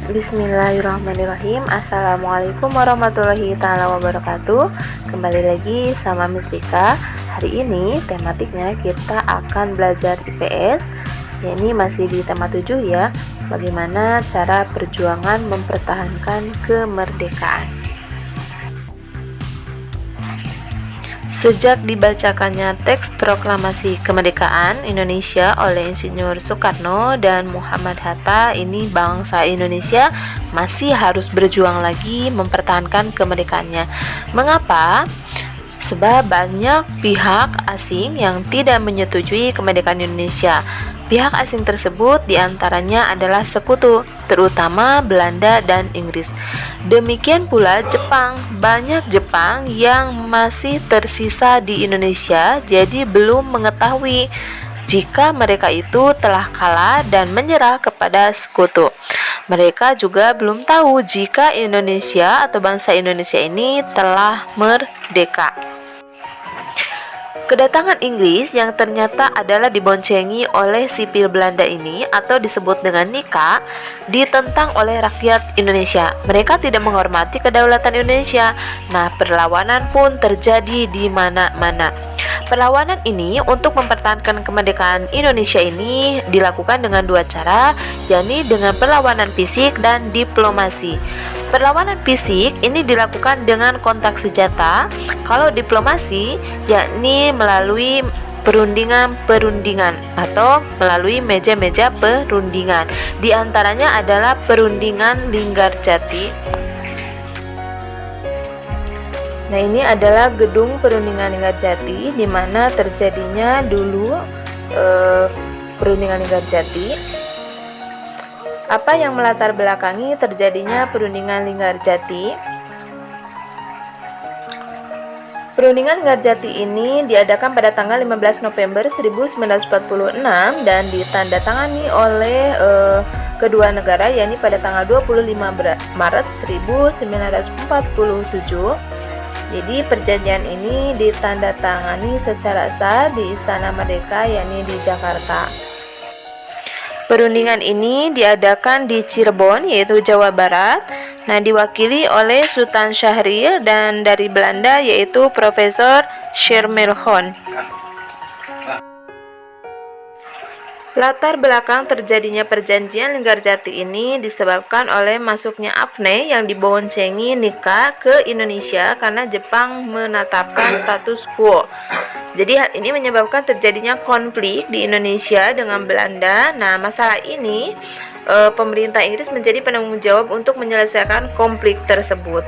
Bismillahirrahmanirrahim. Assalamualaikum warahmatullahi ta'ala wabarakatuh. Kembali lagi sama Miss Rika. Hari ini tematiknya kita akan belajar IPS. Ya, ini masih di tema 7 ya. Bagaimana cara perjuangan mempertahankan kemerdekaan. Sejak dibacakannya teks proklamasi kemerdekaan Indonesia oleh Insinyur Soekarno dan Muhammad Hatta, ini bangsa Indonesia masih harus berjuang lagi mempertahankan kemerdekaannya. Mengapa? Sebab banyak pihak asing yang tidak menyetujui kemerdekaan Indonesia. Pihak asing tersebut diantaranya adalah sekutu, terutama Belanda dan Inggris. Demikian pula Jepang. Banyak Jepang yang masih tersisa di Indonesia, jadi belum mengetahui jika mereka itu telah kalah dan menyerah kepada sekutu. Mereka juga belum tahu jika Indonesia atau bangsa Indonesia ini telah merdeka. Kedatangan Inggris yang ternyata adalah diboncengi oleh sipil Belanda ini atau disebut dengan Nika ditentang oleh rakyat Indonesia. Mereka tidak menghormati kedaulatan Indonesia. Nah, perlawanan pun terjadi di mana-mana. Perlawanan ini untuk mempertahankan kemerdekaan Indonesia ini dilakukan dengan dua cara, yakni dengan perlawanan fisik dan diplomasi. Perlawanan fisik ini dilakukan dengan kontak senjata. Kalau diplomasi yakni melalui perundingan atau melalui meja-meja perundingan. Di antaranya adalah perundingan Linggarjati. Nah, ini adalah gedung perundingan Linggarjati di mana terjadinya dulu perundingan Linggarjati. Apa yang melatar belakangi terjadinya perundingan Linggarjati? Perundingan Linggarjati ini diadakan pada tanggal 15 November 1946 dan ditandatangani oleh kedua negara, yakni pada tanggal 25 Maret 1947. Jadi perjanjian ini ditandatangani secara sah di Istana Merdeka, yakni di Jakarta. Perundingan ini diadakan di Cirebon, yaitu Jawa Barat. Nah, diwakili oleh Sultan Syahrir dan dari Belanda yaitu Profesor Schermerhorn. Latar belakang terjadinya perjanjian Linggarjati ini disebabkan oleh masuknya Afne yang diboncengi Nika ke Indonesia karena Jepang menetapkan status quo. Jadi hal ini menyebabkan terjadinya konflik di Indonesia dengan Belanda. Nah, masalah ini pemerintah Inggris menjadi penanggung jawab untuk menyelesaikan konflik tersebut.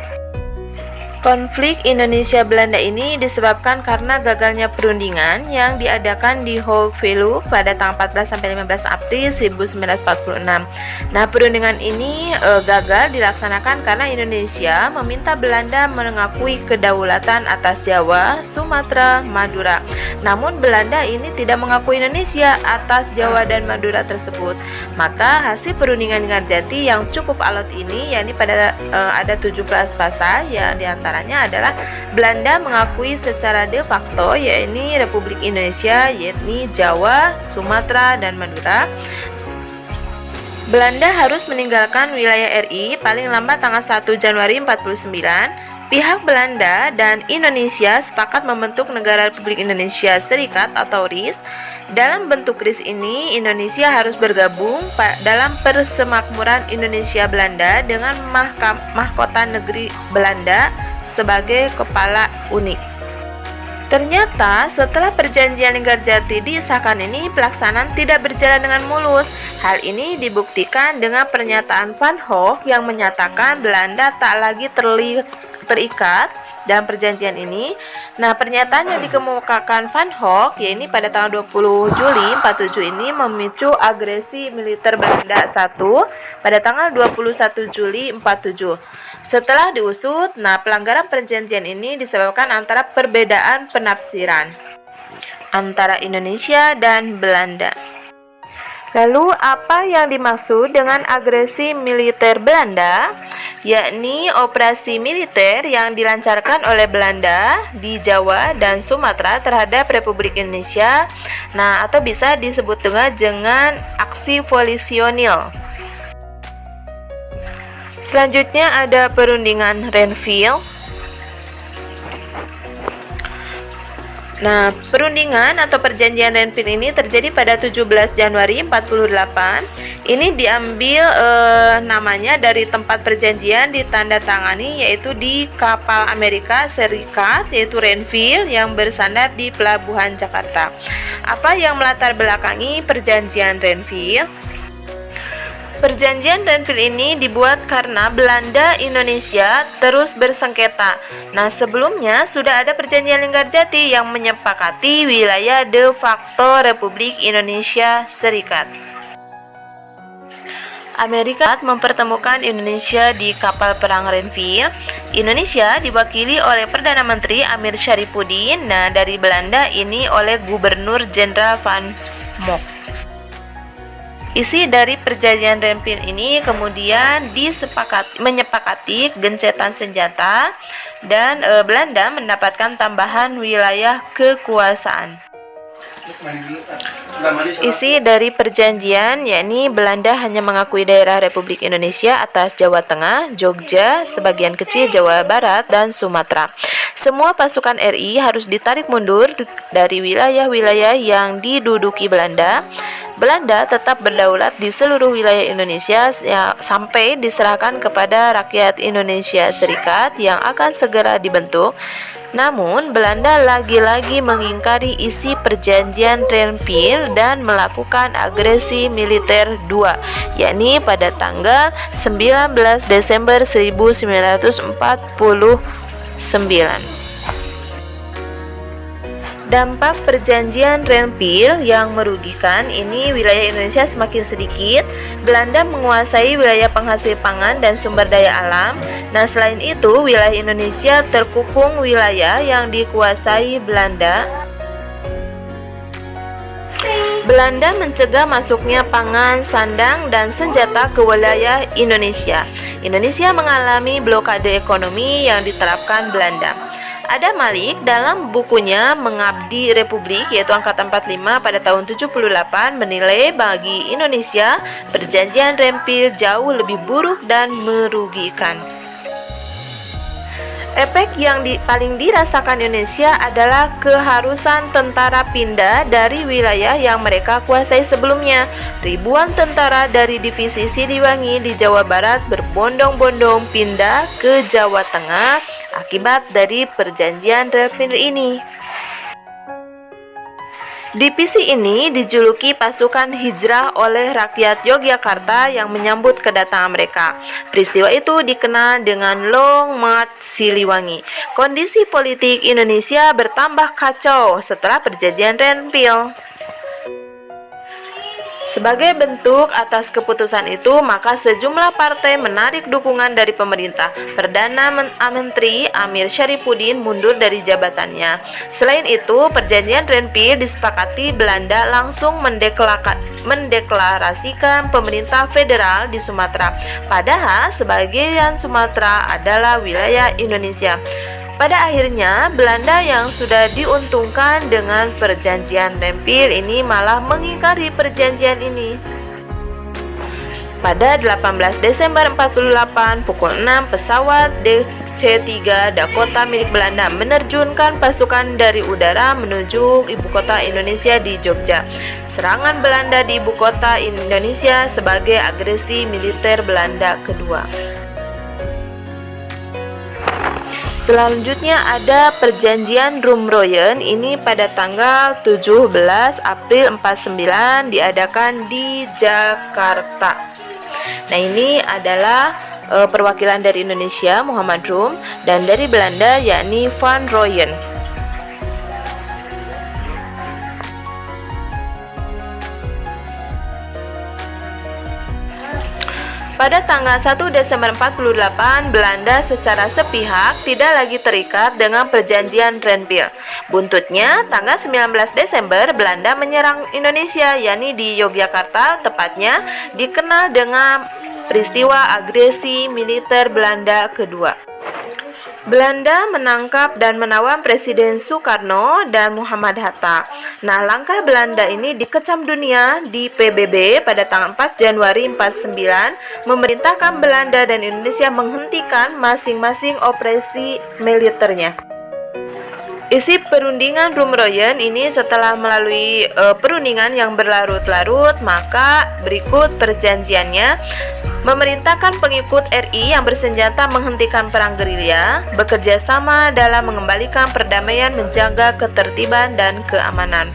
Konflik Indonesia-Belanda ini disebabkan karena gagalnya perundingan yang diadakan di Hoogeveen pada tanggal 14 sampai 15 April 1946. Nah, perundingan ini gagal dilaksanakan karena Indonesia meminta Belanda mengakui kedaulatan atas Jawa, Sumatera, Madura. Namun Belanda ini tidak mengakui Indonesia atas Jawa dan Madura tersebut. Maka hasil perundingan Linggarjati yang cukup alot ini, yakni pada ada 17 pasal yang diantaranya adalah Belanda mengakui secara de facto yakni Republik Indonesia, yakni Jawa, Sumatera, dan Madura. Belanda harus meninggalkan wilayah RI paling lambat tanggal 1 Januari 49. Pihak Belanda dan Indonesia sepakat membentuk Negara Republik Indonesia Serikat atau RIS. Dalam bentuk RIS ini, Indonesia harus bergabung dalam Persemakmuran Indonesia-Belanda dengan Mahkota Negeri Belanda sebagai kepala uni. Ternyata setelah perjanjian Linggarjati disahkan ini, pelaksanaan tidak berjalan dengan mulus. Hal ini dibuktikan dengan pernyataan Van Hoek yang menyatakan Belanda tak lagi terikat dalam perjanjian ini. Nah, pernyataan yang dikemukakan Van Hoek yaitu pada tanggal 20 Juli 47 ini memicu agresi militer Belanda 1 pada tanggal 21 Juli 47. Setelah diusut, pelanggaran perjanjian ini disebabkan antara perbedaan penafsiran antara Indonesia dan Belanda. Lalu apa yang dimaksud dengan agresi militer Belanda? Yakni operasi militer yang dilancarkan oleh Belanda di Jawa dan Sumatera terhadap Republik Indonesia. Nah, atau bisa disebut dengan aksi volisional. Selanjutnya ada perundingan Renville. Nah, perundingan atau perjanjian Renville ini terjadi pada 17 Januari 48. Ini diambil namanya dari tempat perjanjian ditandatangani, yaitu di kapal Amerika Serikat, yaitu Renville yang bersandar di Pelabuhan Jakarta. Apa yang melatar belakangi perjanjian Renville? Perjanjian Renville ini dibuat karena Belanda Indonesia terus bersengketa. Nah, sebelumnya sudah ada perjanjian Linggarjati yang menyepakati wilayah de facto Republik Indonesia Serikat. Amerika mempertemukan Indonesia di kapal perang Renville. Indonesia diwakili oleh Perdana Menteri Amir Syarifuddin. Nah, dari Belanda ini oleh Gubernur Jenderal Van Mock. Isi dari perjanjian Renville ini kemudian menyepakati gencatan senjata dan Belanda mendapatkan tambahan wilayah kekuasaan. Isi dari perjanjian yakni Belanda hanya mengakui daerah Republik Indonesia atas Jawa Tengah, Jogja, sebagian kecil Jawa Barat, dan Sumatera. Semua pasukan RI harus ditarik mundur dari wilayah-wilayah yang diduduki Belanda. Belanda tetap berdaulat di seluruh wilayah Indonesia sampai diserahkan kepada rakyat Indonesia Serikat yang akan segera dibentuk. Namun, Belanda lagi-lagi mengingkari isi perjanjian Renville dan melakukan agresi militer 2, yakni pada tanggal 19 Desember 1949. Dampak perjanjian Renville yang merugikan ini wilayah Indonesia semakin sedikit. Belanda menguasai wilayah penghasil pangan dan sumber daya alam. Nah, selain itu wilayah Indonesia terkukung wilayah yang dikuasai Belanda. Belanda mencegah masuknya pangan, sandang, dan senjata ke wilayah Indonesia. Indonesia mengalami blokade ekonomi yang diterapkan Belanda. Ada Malik dalam bukunya Mengabdi Republik, yaitu angkatan 45 pada tahun 78, menilai bagi Indonesia perjanjian Renville jauh lebih buruk dan merugikan. Efek yang paling dirasakan Indonesia adalah keharusan tentara pindah dari wilayah yang mereka kuasai sebelumnya. Ribuan tentara dari divisi Siliwangi di Jawa Barat berbondong-bondong pindah ke Jawa Tengah akibat dari perjanjian Renville ini. Divisi ini dijuluki pasukan hijrah oleh rakyat Yogyakarta yang menyambut kedatangan mereka. Peristiwa itu dikenal dengan Long March Siliwangi. Kondisi politik Indonesia bertambah kacau setelah perjanjian Renville. Sebagai bentuk atas keputusan itu, maka sejumlah partai menarik dukungan dari pemerintah. Perdana Menteri Amir Syarifuddin mundur dari jabatannya. Selain itu, perjanjian Renville disepakati Belanda langsung mendeklarasikan pemerintah federal di Sumatera. Padahal sebagian Sumatera adalah wilayah Indonesia. Pada akhirnya, Belanda yang sudah diuntungkan dengan perjanjian Renville ini malah mengingkari perjanjian ini. Pada 18 Desember 48, pukul 6, pesawat DC-3 Dakota milik Belanda menerjunkan pasukan dari udara menuju ibu kota Indonesia di Jogja. Serangan Belanda di ibu kota Indonesia sebagai agresi militer Belanda kedua. Selanjutnya ada perjanjian Rumroyen, ini pada tanggal 17 April 49 diadakan di Jakarta. Nah, ini adalah perwakilan dari Indonesia Muhammad Rum dan dari Belanda yakni Van Rooyen. Pada tanggal 1 Desember 48, Belanda secara sepihak tidak lagi terikat dengan perjanjian Renville. Buntutnya, tanggal 19 Desember, Belanda menyerang Indonesia, yakni di Yogyakarta, tepatnya dikenal dengan peristiwa agresi militer Belanda kedua. Belanda menangkap dan menawan Presiden Soekarno dan Muhammad Hatta. Nah, langkah Belanda ini dikecam dunia di PBB pada tanggal 4 Januari 49, memerintahkan Belanda dan Indonesia menghentikan masing-masing operasi militernya. Isi perundingan Rumroyen ini setelah melalui perundingan yang berlarut-larut, maka berikut perjanjiannya. Memerintahkan pengikut RI yang bersenjata menghentikan perang gerilya, bekerja sama dalam mengembalikan perdamaian, menjaga ketertiban dan keamanan.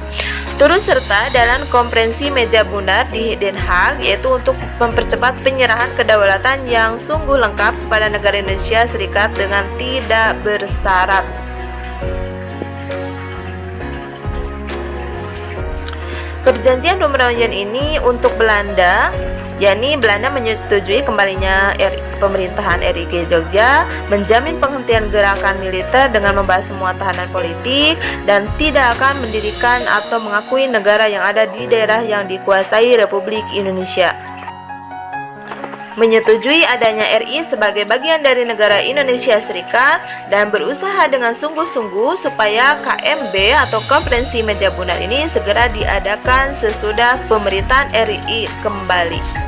Turut serta dalam konferensi meja bundar di Den Haag, yaitu untuk mempercepat penyerahan kedaulatan yang sungguh lengkap kepada negara Indonesia Serikat dengan tidak bersyarat. Perjanjian Rumroyen ini untuk Belanda, yakni Belanda menyetujui kembalinya pemerintahan RI ke Jogja, menjamin penghentian gerakan militer dengan membahas semua tahanan politik, dan tidak akan mendirikan atau mengakui negara yang ada di daerah yang dikuasai Republik Indonesia. Menyetujui adanya RI sebagai bagian dari negara Indonesia Serikat dan berusaha dengan sungguh-sungguh supaya KMB atau Konferensi Meja Bundar ini segera diadakan sesudah pemerintahan RI kembali.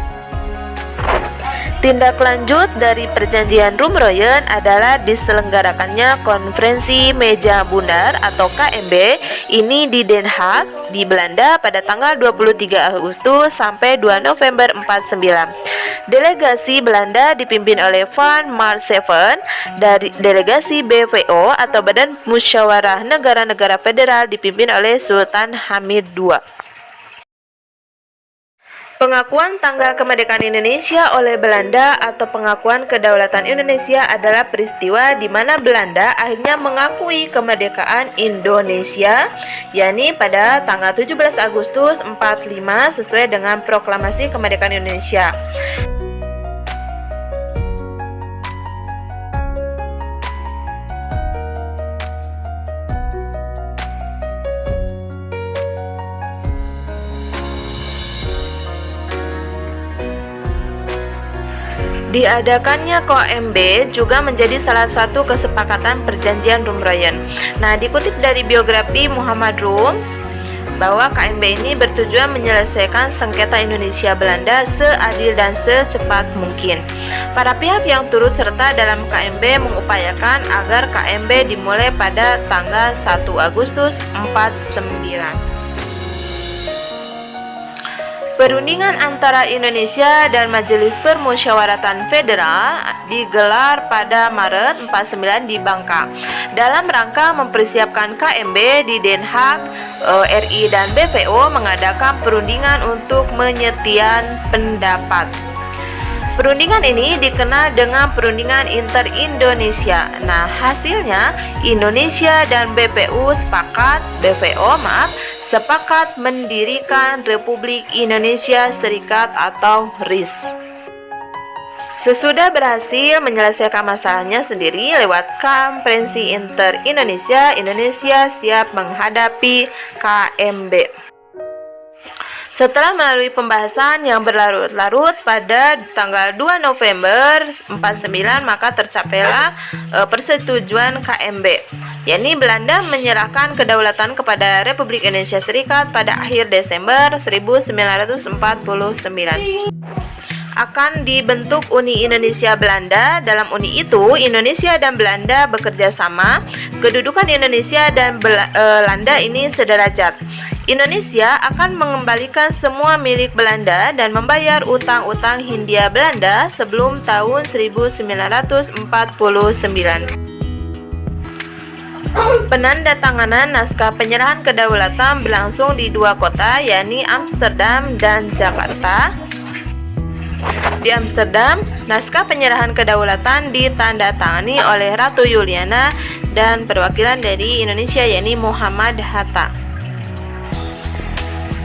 Tindak lanjut dari perjanjian Rumroyen adalah diselenggarakannya Konferensi Meja Bundar atau KMB ini di Den Haag di Belanda pada tanggal 23 Agustus sampai 2 November 49. Delegasi Belanda dipimpin oleh Van Maartseven, dari delegasi BVO atau Badan Musyawarah Negara-Negara Federal dipimpin oleh Sultan Hamid II. Pengakuan tanggal kemerdekaan Indonesia oleh Belanda atau pengakuan kedaulatan Indonesia adalah peristiwa di mana Belanda akhirnya mengakui kemerdekaan Indonesia, yakni pada tanggal 17 Agustus 45 sesuai dengan Proklamasi Kemerdekaan Indonesia. Diadakannya KMB juga menjadi salah satu kesepakatan perjanjian Rumroyen. Nah, dikutip dari biografi Muhammad Rum bahwa KMB ini bertujuan menyelesaikan sengketa Indonesia Belanda seadil dan secepat mungkin. Para pihak yang turut serta dalam KMB mengupayakan agar KMB dimulai pada tanggal 1 Agustus 49. Perundingan antara Indonesia dan Majelis Permusyawaratan Federal digelar pada Maret 49 di Bangka dalam rangka mempersiapkan KMB di Den Haag. RI dan BVO mengadakan perundingan untuk menyetian pendapat. Perundingan ini dikenal dengan Perundingan Inter-Indonesia. Nah, hasilnya Indonesia dan BVO sepakat mendirikan Republik Indonesia Serikat atau RIS. Sesudah berhasil menyelesaikan masalahnya sendiri lewat Konferensi Inter-Indonesia, Indonesia siap menghadapi KMB. Setelah melalui pembahasan yang berlarut-larut pada tanggal 2 November 49, maka tercapailah persetujuan KMB, yakni Belanda menyerahkan kedaulatan kepada Republik Indonesia Serikat pada akhir Desember 1949. Akan dibentuk Uni Indonesia Belanda. Dalam uni itu, Indonesia dan Belanda bekerja sama. Kedudukan Indonesia dan Belanda ini sederajat. Indonesia akan mengembalikan semua milik Belanda dan membayar utang-utang Hindia Belanda sebelum tahun 1949. Penandatanganan naskah penyerahan kedaulatan berlangsung di dua kota, yakni Amsterdam dan Jakarta. Di Amsterdam, naskah penyerahan kedaulatan ditandatangani oleh Ratu Juliana dan perwakilan dari Indonesia, yakni Muhammad Hatta.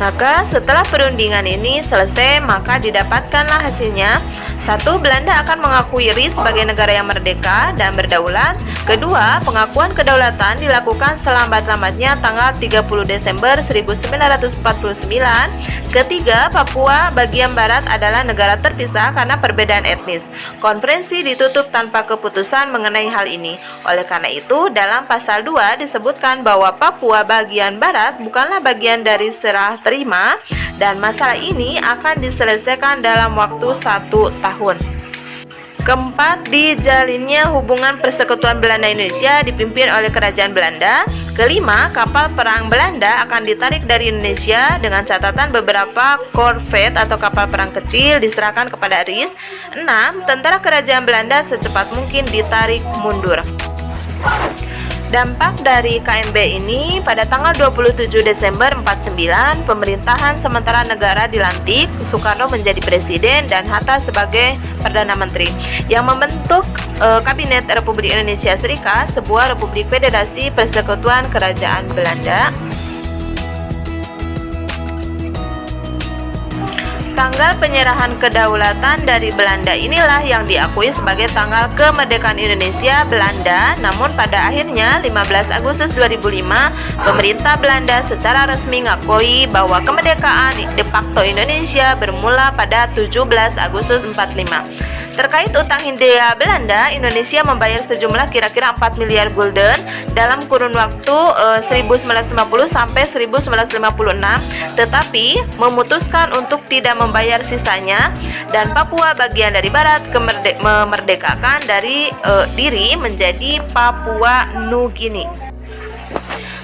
Maka setelah perundingan ini selesai, maka didapatkanlah hasilnya. 1. Belanda akan mengakui RI sebagai negara yang merdeka dan berdaulat. Kedua, pengakuan kedaulatan dilakukan selambat-lambatnya tanggal 30 Desember 1949. Ketiga, Papua bagian barat adalah negara terpisah karena perbedaan etnis. Konferensi ditutup tanpa keputusan mengenai hal ini. Oleh karena itu, dalam pasal 2 disebutkan bahwa Papua bagian barat bukanlah bagian dari serah terima dan masalah ini akan diselesaikan dalam waktu 1 tahun. Keempat, dijalinnya hubungan persekutuan Belanda-Indonesia dipimpin oleh Kerajaan Belanda. Kelima, kapal perang Belanda akan ditarik dari Indonesia dengan catatan beberapa korvet atau kapal perang kecil diserahkan kepada RIS. 6, tentara Kerajaan Belanda secepat mungkin ditarik mundur. Dampak dari KMB ini, pada tanggal 27 Desember 49, pemerintahan sementara negara dilantik, Soekarno menjadi presiden dan Hatta sebagai Perdana Menteri yang membentuk Kabinet Republik Indonesia Serikat, sebuah republik federasi persekutuan kerajaan Belanda. Tanggal penyerahan kedaulatan dari Belanda inilah yang diakui sebagai tanggal kemerdekaan Indonesia Belanda. Namun pada akhirnya 15 Agustus 2005, pemerintah Belanda secara resmi mengakui bahwa kemerdekaan de facto Indonesia bermula pada 17 Agustus 45. Terkait utang Hindia Belanda, Indonesia membayar sejumlah kira-kira 4 miliar gulden dalam kurun waktu 1950 sampai 1956, tetapi memutuskan untuk tidak membayar sisanya, dan Papua bagian dari barat memerdekakan dari diri menjadi Papua Nugini.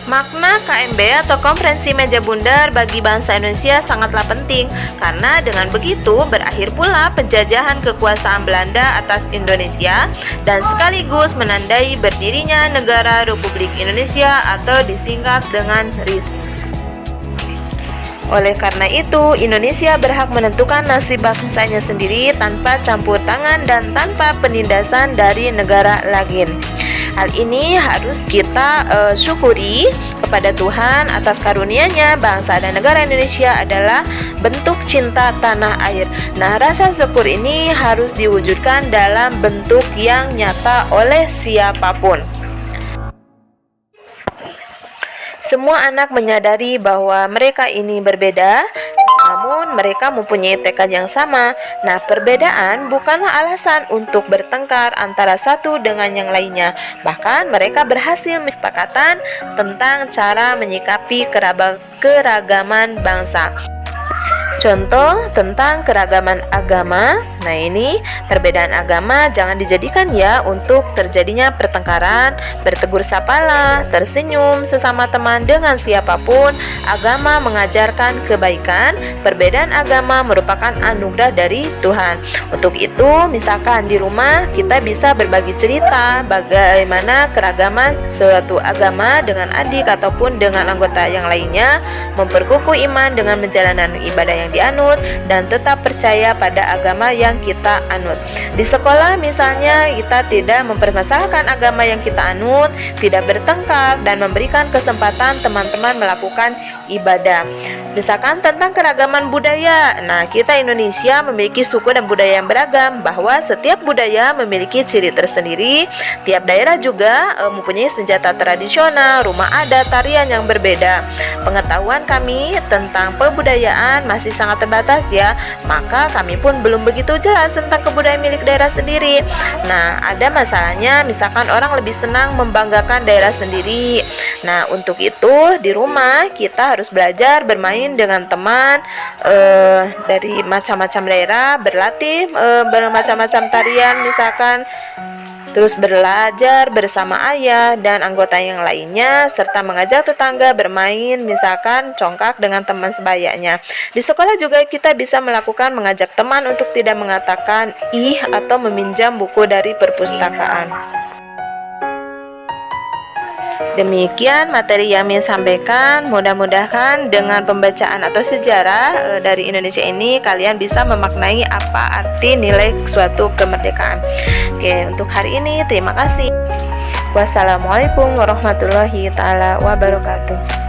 Makna KMB atau Konferensi Meja Bundar bagi bangsa Indonesia sangatlah penting, karena dengan begitu berakhir pula penjajahan kekuasaan Belanda atas Indonesia dan sekaligus menandai berdirinya negara Republik Indonesia atau disingkat dengan RIS. Oleh karena itu, Indonesia berhak menentukan nasib bangsanya sendiri tanpa campur tangan dan tanpa penindasan dari negara lain. Hal ini harus kita syukuri kepada Tuhan atas karunia-Nya. Bangsa dan negara Indonesia adalah bentuk cinta tanah air. Nah, rasa syukur ini harus diwujudkan dalam bentuk yang nyata oleh siapapun. Semua anak menyadari bahwa mereka ini berbeda, namun mereka mempunyai tekad yang sama. Nah, perbedaan bukanlah alasan untuk bertengkar antara satu dengan yang lainnya. Bahkan mereka berhasil kesepakatan tentang cara menyikapi keragaman bangsa. Contoh tentang keragaman agama. Nah, ini perbedaan agama jangan dijadikan ya untuk terjadinya pertengkaran. Bertegur sapalah, tersenyum sesama teman dengan siapapun. Agama mengajarkan kebaikan. Perbedaan agama merupakan anugerah dari Tuhan. Untuk itu, misalkan di rumah kita bisa berbagi cerita bagaimana keragaman suatu agama dengan adik ataupun dengan anggota yang lainnya, memperkukuh iman dengan menjalankan ibadah yang dianut dan tetap percaya pada agama yang kita anut. Di sekolah misalnya kita tidak mempermasalahkan agama yang kita anut, tidak bertengkar dan memberikan kesempatan teman-teman melakukan ibadah. Misalkan tentang keragaman budaya. Nah, kita Indonesia memiliki suku dan budaya yang beragam, bahwa setiap budaya memiliki ciri tersendiri. Tiap daerah juga mempunyai senjata tradisional, rumah adat, tarian yang berbeda. Pengetahuan kami tentang kebudayaan masih sangat terbatas ya, maka kami pun belum begitu jelas tentang kebudayaan milik daerah sendiri. Nah, ada masalahnya misalkan orang lebih senang membanggakan daerah sendiri. Nah, untuk itu di rumah kita harus belajar bermain dengan teman dari macam-macam daerah, berlatih bermacam-macam tarian misalkan, terus belajar bersama ayah dan anggota yang lainnya, serta mengajak tetangga bermain misalkan congkak dengan teman sebayanya. Di sekolah juga kita bisa melakukan mengajak teman untuk tidak mengatakan ih atau meminjam buku dari perpustakaan. Demikian materi yang kami sampaikan. Mudah-mudahan dengan pembacaan atau sejarah dari Indonesia ini kalian bisa memaknai apa arti nilai suatu kemerdekaan. Oke, untuk hari ini terima kasih. Wassalamualaikum warahmatullahi taala wabarakatuh.